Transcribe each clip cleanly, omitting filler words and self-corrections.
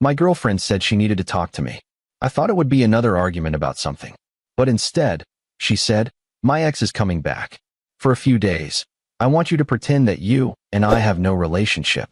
My girlfriend said she needed to talk to me. I thought it would be another argument about something. But instead, she said, my ex is coming back. For a few days. I want you to pretend that you and I have no relationship.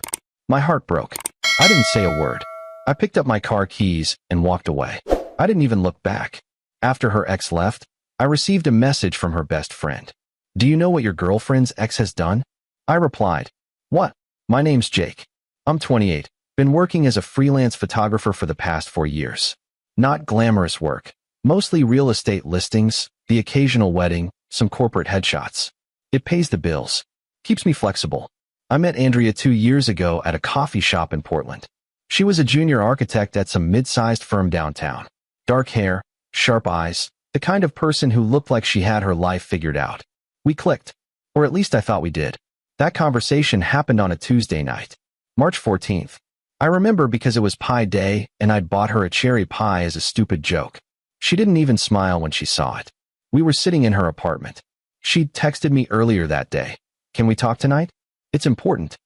My heart broke. I didn't say a word. I picked up my car keys and walked away. I didn't even look back. After her ex left, I received a message from her best friend. Do you know what your girlfriend's ex has done? I replied, what? My name's Jake. I'm 28. Been working as a freelance photographer for the past 4 years. Not glamorous work. Mostly real estate listings, the occasional wedding, some corporate headshots. It pays the bills. Keeps me flexible. I met Andrea 2 years ago at a coffee shop in Portland. She was a junior architect at some mid-sized firm downtown. Dark hair, sharp eyes, the kind of person who looked like she had her life figured out. We clicked. Or at least I thought we did. That conversation happened on a Tuesday night. March 14th. I remember because it was Pie Day and I'd bought her a cherry pie as a stupid joke. She didn't even smile when she saw it. We were sitting in her apartment. She'd texted me earlier that day. Can we talk tonight? It's important.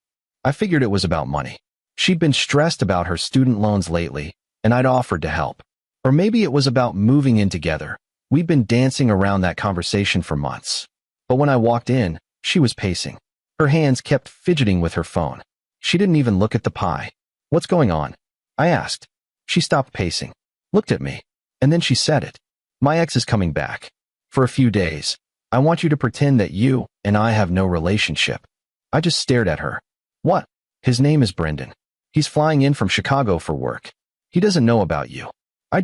I figured it was about money. She'd been stressed about her student loans lately, and I'd offered to help. Or maybe it was about moving in together. We'd been dancing around that conversation for months. But when I walked in, she was pacing. Her hands kept fidgeting with her phone. She didn't even look at the pie. What's going on? I asked. She stopped pacing, looked at me, and then she said it. My ex is coming back. For a few days. I want you to pretend that you and I have no relationship. I just stared at her. What? His name is Brendan. He's flying in from Chicago for work. He doesn't know about you. I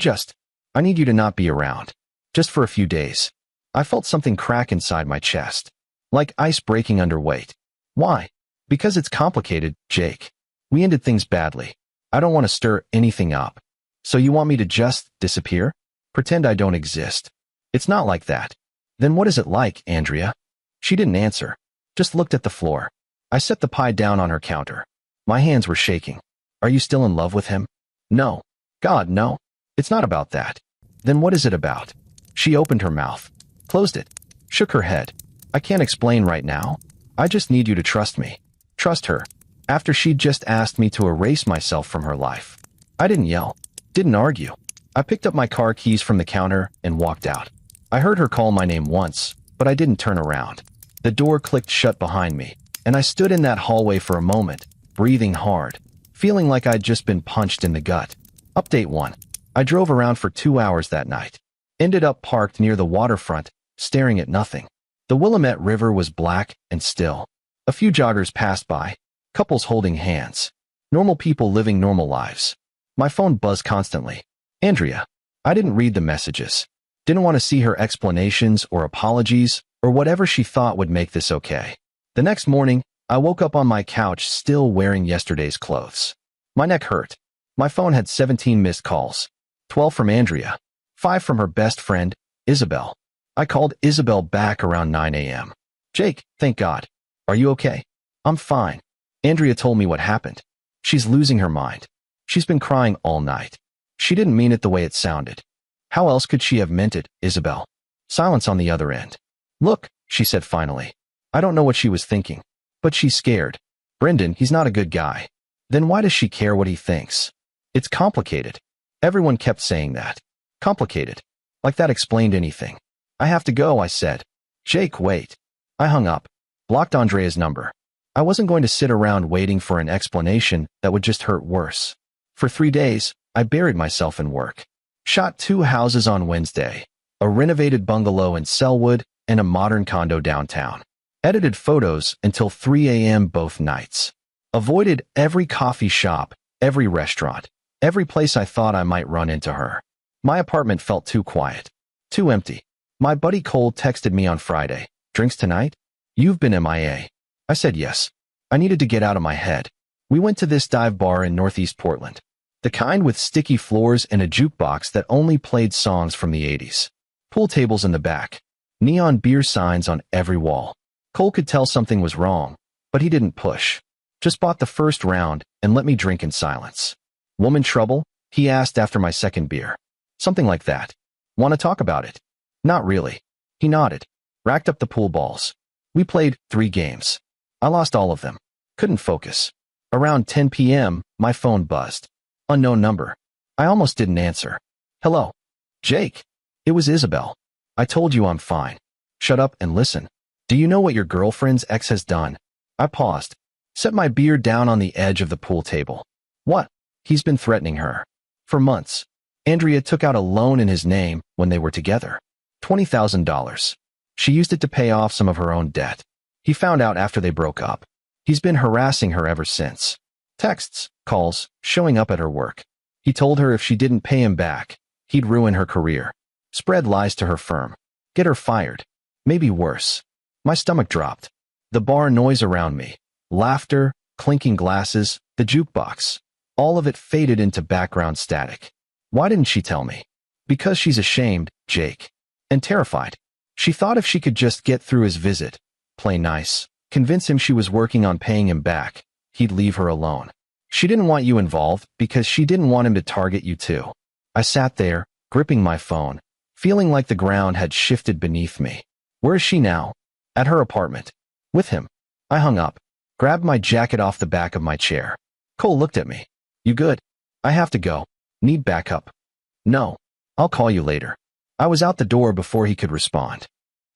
need you to not be around. Just for a few days. I felt something crack inside my chest. Like ice breaking under weight. Why? Because it's complicated, Jake. We ended things badly. I don't want to stir anything up. So you want me to just disappear? Pretend I don't exist? It's not like that. Then what is it like, Andrea? She didn't answer. Just looked at the floor. I set the pie down on her counter. My hands were shaking. Are you still in love with him? No. God, no. It's not about that. Then what is it about? She opened her mouth, closed it, shook her head. I can't explain right now. I just need you to trust me. Trust her. After she'd just asked me to erase myself from her life. I didn't yell. Didn't argue. I picked up my car keys from the counter and walked out. I heard her call my name once, but I didn't turn around. The door clicked shut behind me, and I stood in that hallway for a moment, breathing hard, feeling like I'd just been punched in the gut. Update 1. I drove around for 2 hours that night. Ended up parked near the waterfront, staring at nothing. The Willamette River was black and still. A few joggers passed by, couples holding hands. Normal people living normal lives. My phone buzzed constantly. Andrea. I didn't read the messages. Didn't want to see her explanations or apologies or whatever she thought would make this okay. The next morning, I woke up on my couch still wearing yesterday's clothes. My neck hurt. My phone had 17 missed calls. 12 from Andrea. 5 from her best friend, Isabel. I called Isabel back around 9 a.m. Jake, thank God. Are you okay? I'm fine. Andrea told me what happened. She's losing her mind. She's been crying all night. She didn't mean it the way it sounded. How else could she have meant it, Isabel? Silence on the other end. Look, she said finally. I don't know what she was thinking, but she's scared. Brendan, he's not a good guy. Then why does she care what he thinks? It's complicated. Everyone kept saying that. Complicated. Like that explained anything. I have to go, I said. Jake, wait. I hung up. Blocked Andrea's number. I wasn't going to sit around waiting for an explanation that would just hurt worse. For 3 days, I buried myself in work. Shot 2 houses on Wednesday, a renovated bungalow in Selwood and a modern condo downtown. Edited photos until 3 a.m. both nights. Avoided every coffee shop, every restaurant, every place I thought I might run into her. My apartment felt too quiet, too empty. My buddy Cole texted me on Friday. Drinks tonight? You've been MIA. I said yes. I needed to get out of my head. We went to this dive bar in Northeast Portland. The kind with sticky floors and a jukebox that only played songs from the 80s. Pool tables in the back. Neon beer signs on every wall. Cole could tell something was wrong, but he didn't push. Just bought the first round and let me drink in silence. Woman trouble? He asked after my second beer. Something like that. Want to talk about it? Not really. He nodded. Racked up the pool balls. We played 3 games. I lost all of them. Couldn't focus. Around 10 p.m., my phone buzzed. Unknown number. I almost didn't answer. Hello? Jake? It was Isabel. I told you I'm fine. Shut up and listen. Do you know what your girlfriend's ex has done? I paused, set my beard down on the edge of the pool table. What? He's been threatening her. For months. Andrea took out a loan in his name when they were together. $20,000. She used it to pay off some of her own debt. He found out after they broke up. He's been harassing her ever since. Texts, calls, showing up at her work. He told her if she didn't pay him back, he'd ruin her career. Spread lies to her firm. Get her fired. Maybe worse. My stomach dropped. The bar noise around me. Laughter, clinking glasses, the jukebox. All of it faded into background static. Why didn't she tell me? Because she's ashamed, Jake. And terrified. She thought if she could just get through his visit, play nice, convince him she was working on paying him back, he'd leave her alone. She didn't want you involved because she didn't want him to target you too. I sat there, gripping my phone, feeling like the ground had shifted beneath me. Where is she now? At her apartment. With him. I hung up, grabbed my jacket off the back of my chair. Cole looked at me. You good? I have to go. Need backup. No. I'll call you later. I was out the door before he could respond.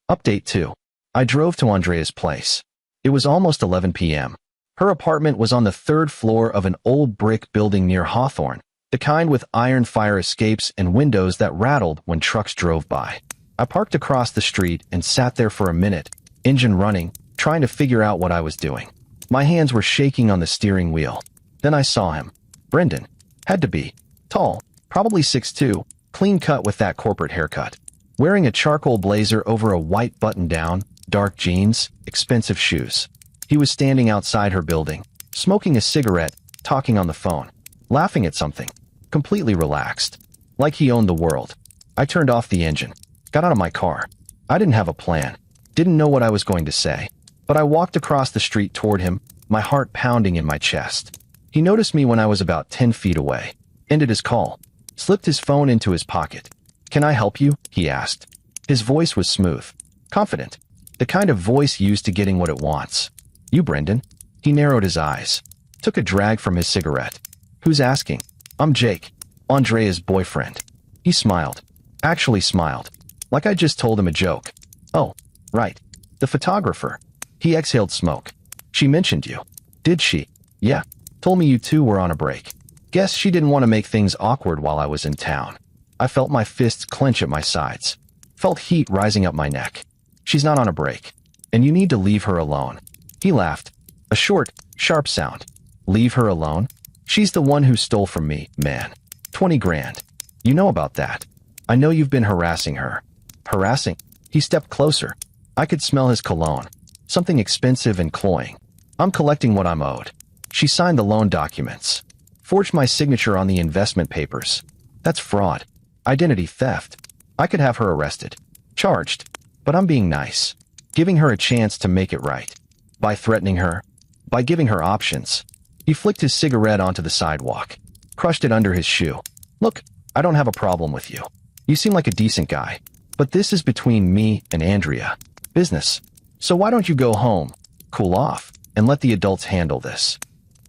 Update 2. I drove to Andrea's place. It was almost 11 p.m. Her apartment was on the 3rd floor of an old brick building near Hawthorne, the kind with iron fire escapes and windows that rattled when trucks drove by. I parked across the street and sat there for a minute, engine running, trying to figure out what I was doing. My hands were shaking on the steering wheel. Then I saw him. Brendan. Had to be. Tall, probably 6'2", clean cut with that corporate haircut. Wearing a charcoal blazer over a white button-down, dark jeans, expensive shoes. He was standing outside her building, smoking a cigarette, talking on the phone, laughing at something, completely relaxed, like he owned the world. I turned off the engine, got out of my car. I didn't have a plan, didn't know what I was going to say, but I walked across the street toward him, my heart pounding in my chest. He noticed me when I was about 10 feet away, ended his call, slipped his phone into his pocket. Can I help you? He asked. His voice was smooth, confident, the kind of voice used to getting what it wants. You, Brendan? He narrowed his eyes, took a drag from his cigarette. Who's asking? I'm Jake, Andrea's boyfriend. He smiled, actually smiled, like I just told him a joke. Oh, right, the photographer. He exhaled smoke. She mentioned you. Did she? Yeah, told me you two were on a break. Guess she didn't want to make things awkward while I was in town. I felt my fists clench at my sides. Felt heat rising up my neck. She's not on a break. And you need to leave her alone. He laughed. A short, sharp sound. Leave her alone? She's the one who stole from me, man. 20 grand. You know about that. I know you've been harassing her. Harassing? He stepped closer. I could smell his cologne. Something expensive and cloying. I'm collecting what I'm owed. She signed the loan documents. Forged my signature on the investment papers. That's fraud. Identity theft. I could have her arrested. Charged. But I'm being nice. Giving her a chance to make it right. By threatening her. By giving her options. He flicked his cigarette onto the sidewalk. Crushed it under his shoe. Look, I don't have a problem with you. You seem like a decent guy. But this is between me and Andrea. Business. So why don't you go home, cool off, and let the adults handle this?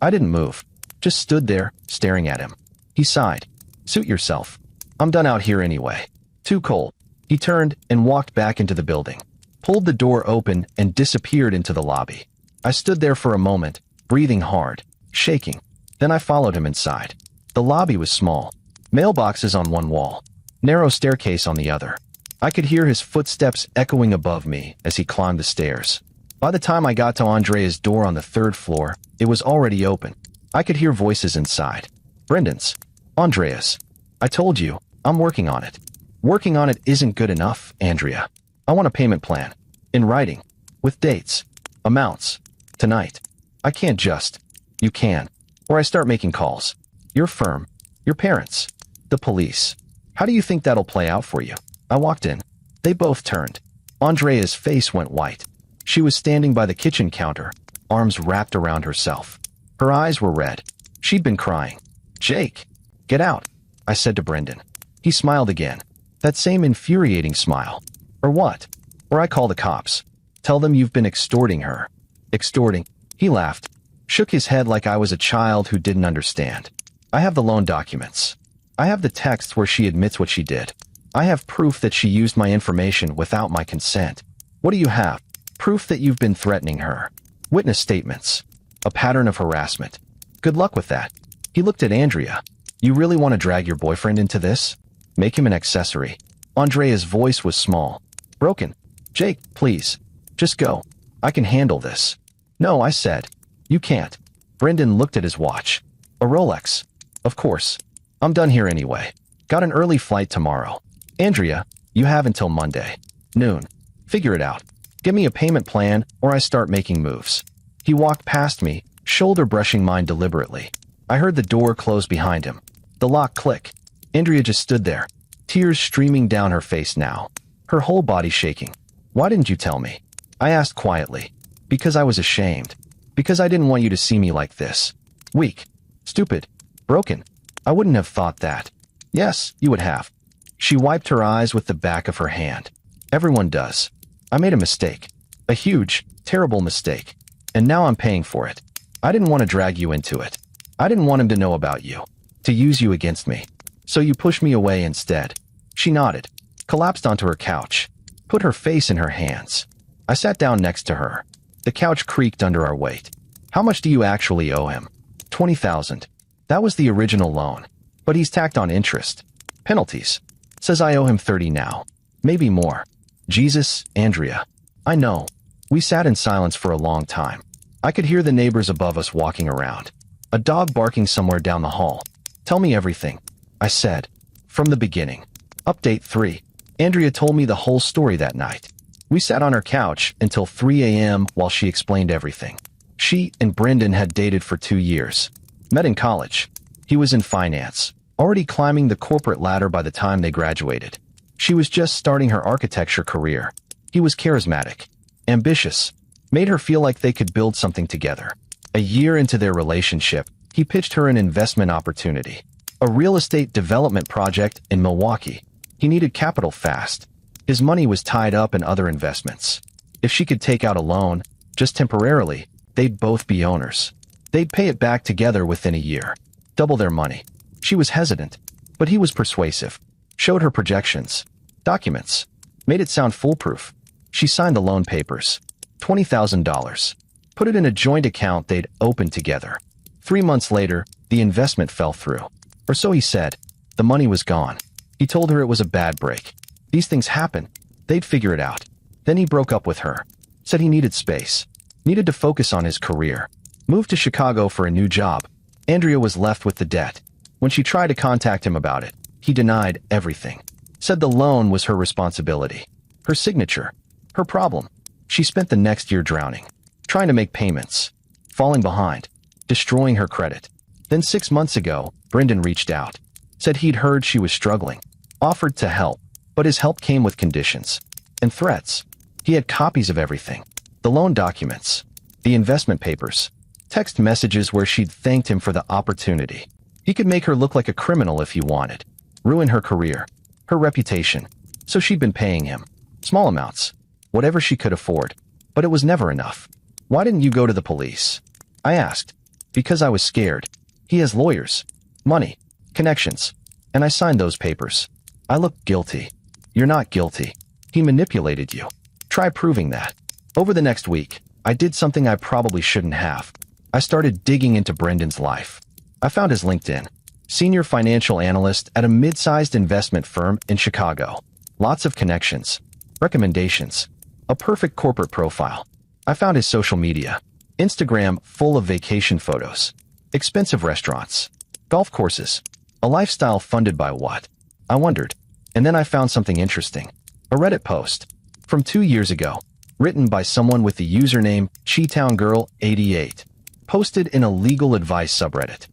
I didn't move. Just stood there, staring at him. He sighed. Suit yourself. I'm done out here anyway. Too cold. He turned and walked back into the building. Pulled the door open and disappeared into the lobby. I stood there for a moment, breathing hard, shaking. Then I followed him inside. The lobby was small. Mailboxes on one wall. Narrow staircase on the other. I could hear his footsteps echoing above me as he climbed the stairs. By the time I got to Andrea's door on the 3rd floor, it was already open. I could hear voices inside. Brendan's. Andrea's. I told you, I'm working on it. Working on it isn't good enough, Andrea. I want a payment plan. In writing. With dates. Amounts. Tonight. I can't just. You can. Or I start making calls. Your firm. Your parents. The police. How do you think that'll play out for you? I walked in. They both turned. Andrea's face went white. She was standing by the kitchen counter, arms wrapped around herself. Her eyes were red. She'd been crying. Jake. Get out, I said to Brendan. He smiled again. That same infuriating smile. Or what? Or I call the cops. Tell them you've been extorting her. Extorting? He laughed. Shook his head like I was a child who didn't understand. I have the loan documents. I have the texts where she admits what she did. I have proof that she used my information without my consent. What do you have? Proof that you've been threatening her. Witness statements. A pattern of harassment. Good luck with that. He looked at Andrea. You really want to drag your boyfriend into this? Make him an accessory. Andrea's voice was small. Broken. Jake, please. Just go. I can handle this. No, I said. You can't. Brendan looked at his watch. A Rolex. Of course. I'm done here anyway. Got an early flight tomorrow. Andrea, you have until Monday. Noon. Figure it out. Give me a payment plan or I start making moves. He walked past me, shoulder brushing mine deliberately. I heard the door close behind him. The lock click. Andrea just stood there, tears streaming down her face now, her whole body shaking. Why didn't you tell me? I asked quietly. Because I was ashamed. Because I didn't want you to see me like this. Weak. Stupid. Broken. I wouldn't have thought that. Yes, you would have. She wiped her eyes with the back of her hand. Everyone does. I made a mistake. A huge, terrible mistake. And now I'm paying for it. I didn't want to drag you into it. I didn't want him to know about you. To use you against me. So you pushed me away instead. She nodded. Collapsed onto her couch. Put her face in her hands. I sat down next to her. The couch creaked under our weight. How much do you actually owe him? $20,000. That was the original loan. But he's tacked on interest. Penalties. Says I owe him 30 now. Maybe more. Jesus, Andrea. I know. We sat in silence for a long time. I could hear the neighbors above us walking around. A dog barking somewhere down the hall. Tell me everything. I said. From the beginning. Update 3. Andrea told me the whole story that night. We sat on her couch until 3 a.m. while she explained everything. She and Brendan had dated for 2 years. Met in college. He was in finance, already climbing the corporate ladder by the time they graduated. She was just starting her architecture career. He was charismatic, ambitious, made her feel like they could build something together. A year into their relationship, he pitched her an investment opportunity. A real estate development project in Milwaukee. He needed capital fast. His money was tied up in other investments. If she could take out a loan, just temporarily, they'd both be owners. They'd pay it back together within a year. Double their money. She was hesitant, but he was persuasive. Showed her projections. Documents. Made it sound foolproof. She signed the loan papers. $20,000. Put it in a joint account they'd opened together. 3 months later, the investment fell through. Or so he said. The money was gone. He told her it was a bad break. These things happen. They'd figure it out. Then he broke up with her. Said he needed space. Needed to focus on his career. Moved to Chicago for a new job. Andrea was left with the debt. When she tried to contact him about it, he denied everything. Said the loan was her responsibility. Her signature. Her problem. She spent the next year drowning. Trying to make payments. Falling behind. Destroying her credit. Then 6 months ago, Brendan reached out. Said he'd heard she was struggling. Offered to help. But his help came with conditions. And threats. He had copies of everything. The loan documents. The investment papers. Text messages where she'd thanked him for the opportunity. He could make her look like a criminal if he wanted. Ruin her career. Her reputation. So she'd been paying him. Small amounts. Whatever she could afford. But it was never enough. Why didn't you go to the police? I asked. Because I was scared. He has lawyers. Money. Connections. And I signed those papers. I looked guilty. You're not guilty. He manipulated you. Try proving that. Over the next week, I did something I probably shouldn't have. I started digging into Brendan's life. I found his LinkedIn. Senior financial analyst at a mid-sized investment firm in Chicago. Lots of connections. Recommendations. A perfect corporate profile. I found his social media. Instagram full of vacation photos. Expensive restaurants. Golf courses. A lifestyle funded by what? I wondered. And then I found something interesting. A Reddit post. From 2 years ago. Written by someone with the username CheTownGirl88. Posted in a legal advice subreddit.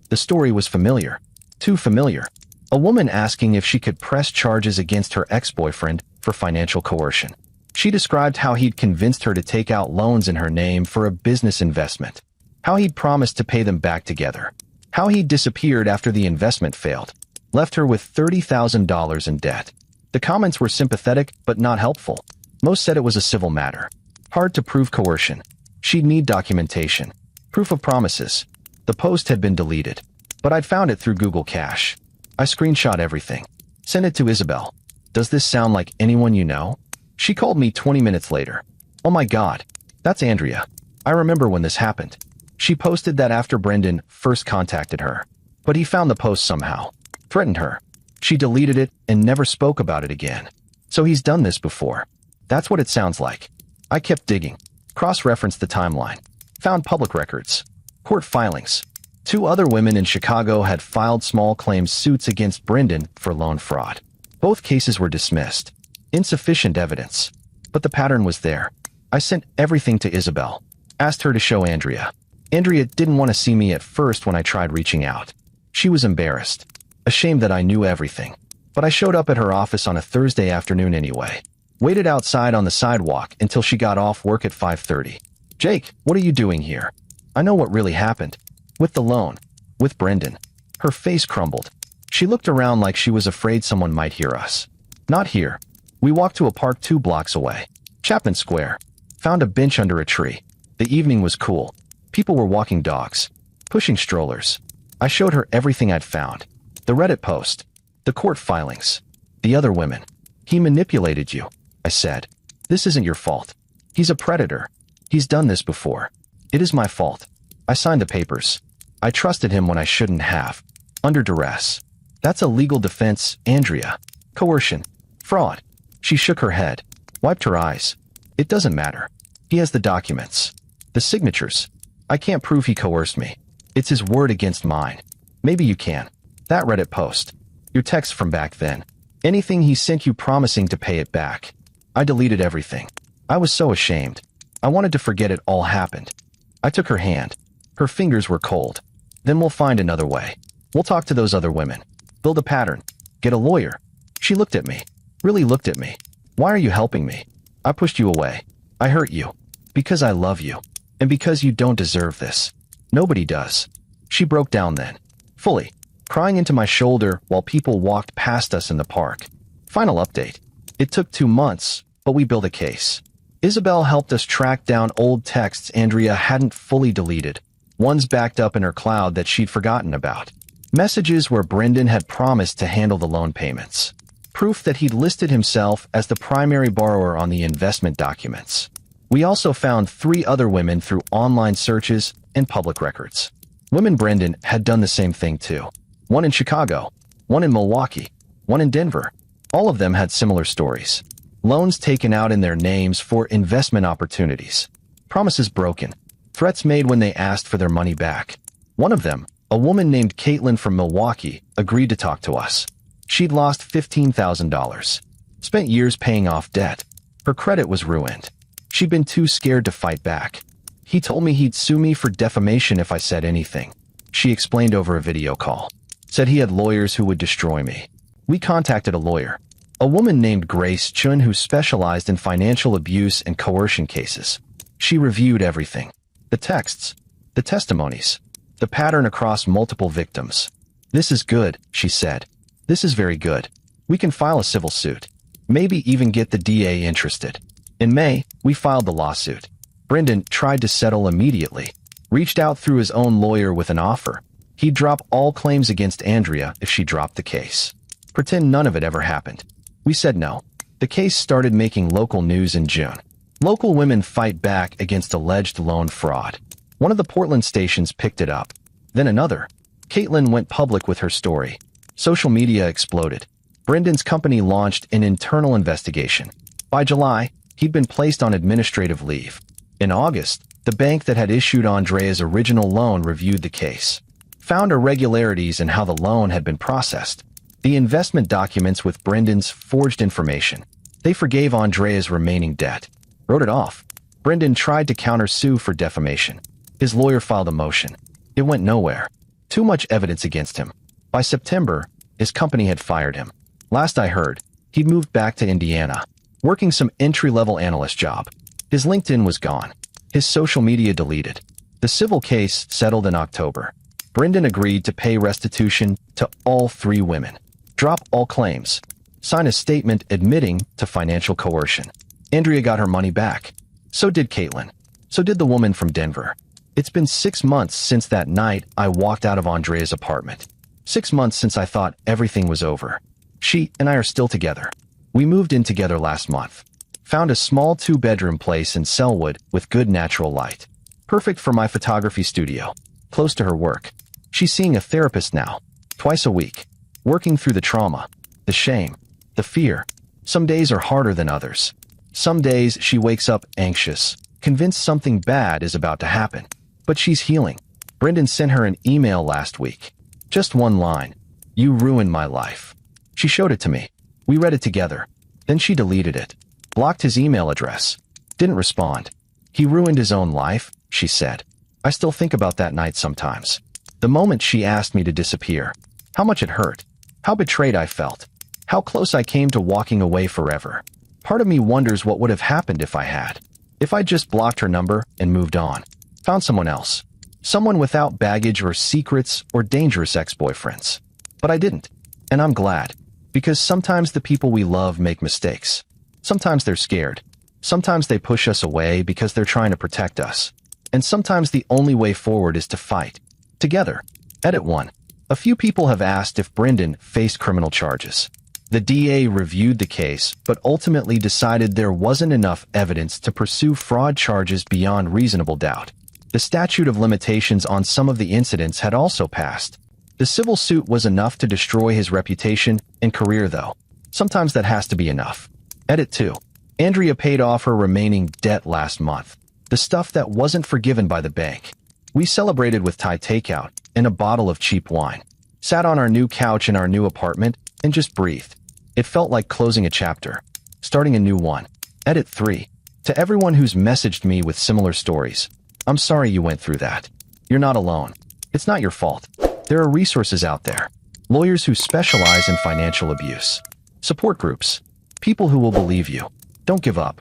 The story was familiar. Too familiar. A woman asking if she could press charges against her ex-boyfriend for financial coercion. She described how he'd convinced her to take out loans in her name for a business investment. How he'd promised to pay them back together. How he'd disappeared after the investment failed. Left her with $30,000 in debt. The comments were sympathetic but not helpful. Most said it was a civil matter. Hard to prove coercion. She'd need documentation. Proof of promises. The post had been deleted. but I'd found it through Google Cache. I screenshot everything. Sent it to Isabel. Does this sound like anyone you know? She called me 20 minutes later. Oh my God, that's Andrea. I remember when this happened. She posted that after Brendan first contacted her. But he found the post somehow. Threatened her. She deleted it and never spoke about it again. So he's done this before. That's what it sounds like. I kept digging. Cross-referenced the timeline. Found public records. Court filings. 2 other women in Chicago had filed small claims suits against Brendan for loan fraud. Both cases were dismissed. Insufficient evidence. But the pattern was there. I sent everything to Isabel. Asked her to show Andrea. Andrea didn't want to see me at first when I tried reaching out. She was embarrassed. Ashamed that I knew everything. But I showed up at her office on a Thursday afternoon anyway. Waited outside on the sidewalk until she got off work at 5:30. Jake, what are you doing here? I know what really happened. With the loan. With Brendan. Her face crumbled. She looked around like she was afraid someone might hear us. Not here. We walked to a park 2 blocks away. Chapman Square. Found a bench under a tree. The evening was cool. People were walking dogs. Pushing strollers. I showed her everything I'd found. The Reddit post. The court filings. The other women. He manipulated you, I said. This isn't your fault. He's a predator. He's done this before. It is my fault. I signed the papers. I trusted him when I shouldn't have. Under duress. That's a legal defense, Andrea. Coercion. Fraud. She shook her head. Wiped her eyes. It doesn't matter. He has the documents. The signatures. I can't prove he coerced me. It's his word against mine. Maybe you can. That Reddit post. Your text from back then. Anything he sent you promising to pay it back. I deleted everything. I was so ashamed. I wanted to forget it all happened. I took her hand. Her fingers were cold. Then we'll find another way. We'll talk to those other women. Build a pattern. Get a lawyer. She looked at me. Really looked at me. Why are you helping me? I pushed you away. I hurt you. Because I love you. And because you don't deserve this. Nobody does. She broke down then. Fully. Crying into my shoulder while people walked past us in the park. Final update. It took 2 months, but we built a case. Isabel helped us track down old texts Andrea hadn't fully deleted. Ones backed up in her cloud that she'd forgotten about. Messages where Brendan had promised to handle the loan payments. Proof that he'd listed himself as the primary borrower on the investment documents. We also found 3 other women through online searches and public records. Women Brendan had done the same thing too. One in Chicago, one in Milwaukee, one in Denver. All of them had similar stories. Loans taken out in their names for investment opportunities. Promises broken. Threats made when they asked for their money back. One of them, a woman named Caitlin from Milwaukee, agreed to talk to us. She'd lost $15,000. Spent years paying off debt. Her credit was ruined. She'd been too scared to fight back. He told me he'd sue me for defamation if I said anything. She explained over a video call. Said he had lawyers who would destroy me. We contacted a lawyer. A woman named Grace Chun who specialized in financial abuse and coercion cases. She reviewed everything. The texts. The testimonies. The pattern across multiple victims. This is good, she said. This is very good. We can file a civil suit. Maybe even get the DA interested. In May, we filed the lawsuit. Brendan tried to settle immediately. Reached out through his own lawyer with an offer. He'd drop all claims against Andrea if she dropped the case. Pretend none of it ever happened. We said no. The case started making local news in June. Local women fight back against alleged loan fraud. One of the Portland stations picked it up. Then another. Caitlin went public with her story. Social media exploded. Brendan's company launched an internal investigation. By July, he'd been placed on administrative leave. In August, the bank that had issued Andrea's original loan reviewed the case. Found irregularities in how the loan had been processed. The investment documents with Brendan's forged information. They forgave Andrea's remaining debt. Wrote it off. Brendan tried to countersue for defamation. His lawyer filed a motion. It went nowhere. Too much evidence against him. By September, his company had fired him. Last I heard, he'd moved back to Indiana, working some entry-level analyst job. His LinkedIn was gone. His social media deleted. The civil case settled in October. Brendan agreed to pay restitution to all 3 women. Drop all claims. Sign a statement admitting to financial coercion. Andrea got her money back. So did Caitlin. So did the woman from Denver. It's been 6 months since that night I walked out of Andrea's apartment. 6 months since I thought everything was over. She and I are still together. We moved in together last month. Found a small 2-bedroom place in Selwood with good natural light. Perfect for my photography studio. Close to her work. She's seeing a therapist now. Twice a week. Working through the trauma, the shame, the fear. Some days are harder than others. Some days she wakes up anxious, convinced something bad is about to happen. But she's healing. Brendan sent her an email last week. Just one line. "You ruined my life." She showed it to me. We read it together. Then she deleted it. Blocked his email address. Didn't respond. He ruined his own life, she said. I still think about that night sometimes. The moment she asked me to disappear. How much it hurt. How betrayed I felt. How close I came to walking away forever. Part of me wonders what would have happened if I had. If I just blocked her number and moved on. Found someone else. Someone without baggage or secrets or dangerous ex-boyfriends. But I didn't. And I'm glad. Because sometimes the people we love make mistakes. Sometimes they're scared. Sometimes they push us away because they're trying to protect us. And sometimes the only way forward is to fight. Together. Edit 1. A few people have asked if Brendan faced criminal charges. The DA reviewed the case, but ultimately decided there wasn't enough evidence to pursue fraud charges beyond reasonable doubt. The statute of limitations on some of the incidents had also passed. The civil suit was enough to destroy his reputation and career, though. Sometimes that has to be enough. Edit 2. Andrea paid off her remaining debt last month. The stuff that wasn't forgiven by the bank. We celebrated with Thai takeout and a bottle of cheap wine. Sat on our new couch in our new apartment and just breathed. It felt like closing a chapter. Starting a new one. Edit 3. To everyone who's messaged me with similar stories. I'm sorry you went through that. You're not alone. It's not your fault. There are resources out there. Lawyers who specialize in financial abuse. Support groups. People who will believe you. Don't give up.